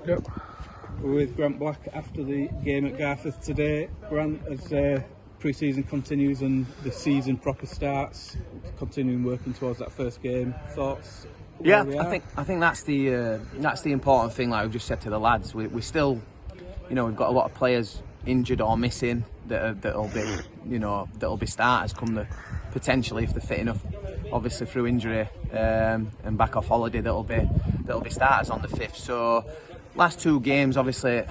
Yep. We're with Grant Black after the game at Garforth today. Grant, as pre-season continues and the season proper starts, continuing working towards that first game, thoughts? Yeah, I think that's the important thing. Like we've just said to the lads, we still, we've got a lot of players injured or missing that'll be starters come the potentially if they're fit enough. Obviously through injury and back off holiday, that'll be starters on the 5th. So last 2 games, obviously,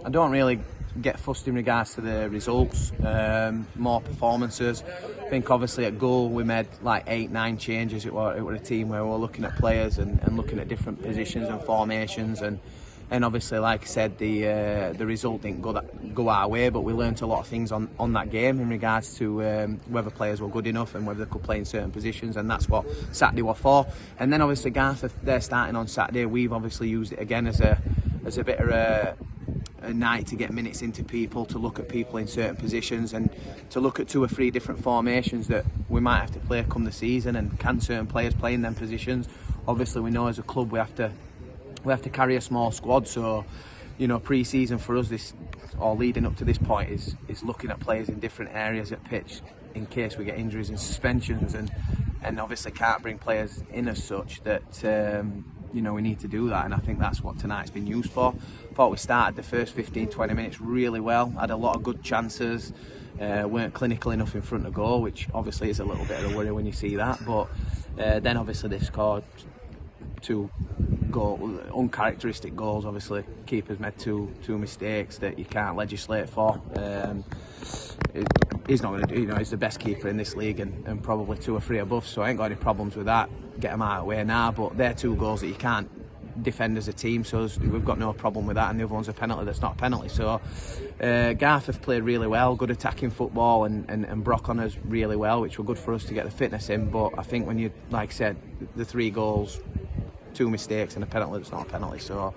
I don't really get fussed in regards to the results, more performances. I think obviously at goal we made like 8-9 changes. It were a team where we were looking at players and looking at different positions and formations, and obviously, like I said, the result didn't go our way, but we learnt a lot of things on that game in regards to whether players were good enough and whether they could play in certain positions, and that's what Saturday were for. And then obviously Garforth, they're starting on Saturday. We've obviously used it again as a bit of a night to get minutes into people, to look at people in certain positions and to look at 2 or 3 different formations that we might have to play come the season, and can certain players play in them positions. Obviously we know as a club we have to carry a small squad, so pre-season for us leading up to this point is looking at players in different areas at pitch in case we get injuries and suspensions, and obviously can't bring players in as such that we need to do that, and I think that's what tonight's been used for. I thought we started the first 15-20 minutes really well, had a lot of good chances, weren't clinical enough in front of goal, which obviously is a little bit of a worry when you see that, but then obviously they scored 2 uncharacteristic goals. Obviously keeper's made two mistakes that you can't legislate for. He's not going to do, he's the best keeper in this league and probably 2 or 3 above, so I ain't got any problems with that. Get him out of the way now, but they're 2 goals that you can't defend as a team, so we've got no problem with that, and the other one's a penalty that's not a penalty. So Garforth played really well, good attacking football, and Brock on us really well, which were good for us to get the fitness in. But I think when you, like I said, the 3 goals, 2 mistakes and a penalty that's not a penalty, so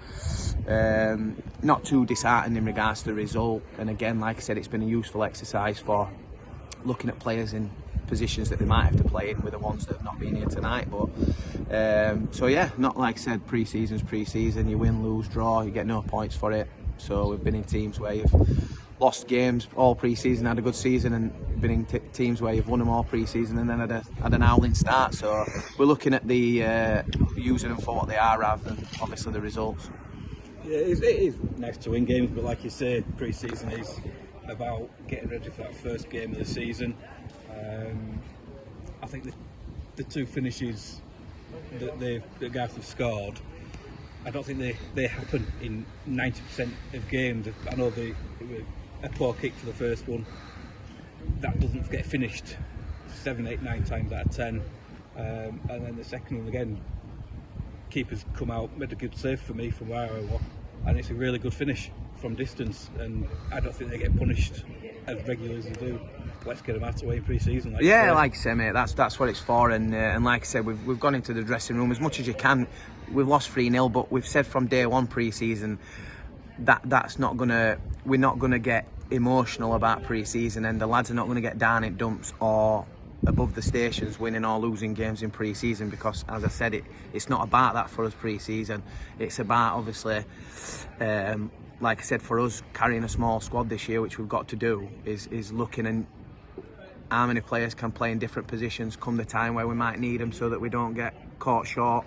not too disheartened in regards to the result. And again, like I said, it's been a useful exercise for looking at players in positions that they might have to play in with the ones that have not been here tonight. But so yeah, not like I said, pre-season's pre-season, you win, lose, draw, you get no points for it. So we've been in teams where you've lost games all pre-season, had a good season, and been in teams where you've won them all pre-season and then had an howling start. So we're looking at the using them for what they are rather than obviously the results. Yeah, it is nice to win games, but like you say, pre-season is about getting ready for that first game of the season. I think the 2 finishes that Garforth have scored, I don't think they happen in 90% of games. I know they were a poor kick for the first one. That doesn't get finished 7, 8, 9 times out of 10. And then the second one again, keeper's come out, made a good save for me from where I was, and it's a really good finish from distance, and I don't think they get punished as regularly as they do. Let's get them out of the way in pre-season. Like I say, mate, that's what it's for. And like I said, we've gone into the dressing room as much as you can. We've lost 3-0, but we've said from day one pre-season that's not gonna. We're not gonna get emotional about pre-season, and the lads are not gonna get down in dumps or above the stations winning or losing games in pre-season, because as I said, it's not about that for us pre-season. It's about obviously. Like I said, for us carrying a small squad this year, which we've got to do, is looking at how many players can play in different positions come the time where we might need them, so that we don't get caught short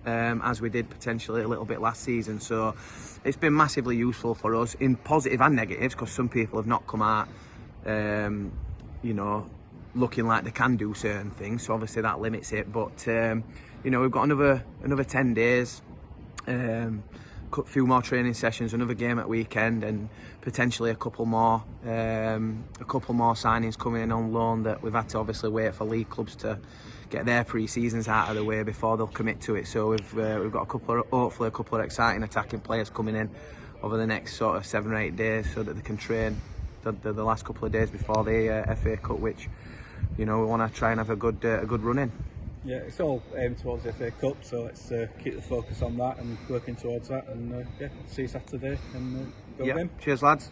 as we did potentially a little bit last season. So it's been massively useful for us in positive and negatives, because some people have not come out looking like they can do certain things, so obviously that limits it. But we've got another 10 days, a few more training sessions, another game at weekend, and potentially a couple more signings coming in on loan that we've had to obviously wait for league clubs to get their pre-seasons out of the way before they'll commit to it. So we've got hopefully a couple of exciting attacking players coming in over the next sort of 7 or 8 days, so that they can train the last couple of days before the FA Cup, which we want to try and have a good run in. Yeah, it's all aimed towards the FA Cup, so let's keep the focus on that and working towards that. And see you Saturday and go again. Cheers, lads.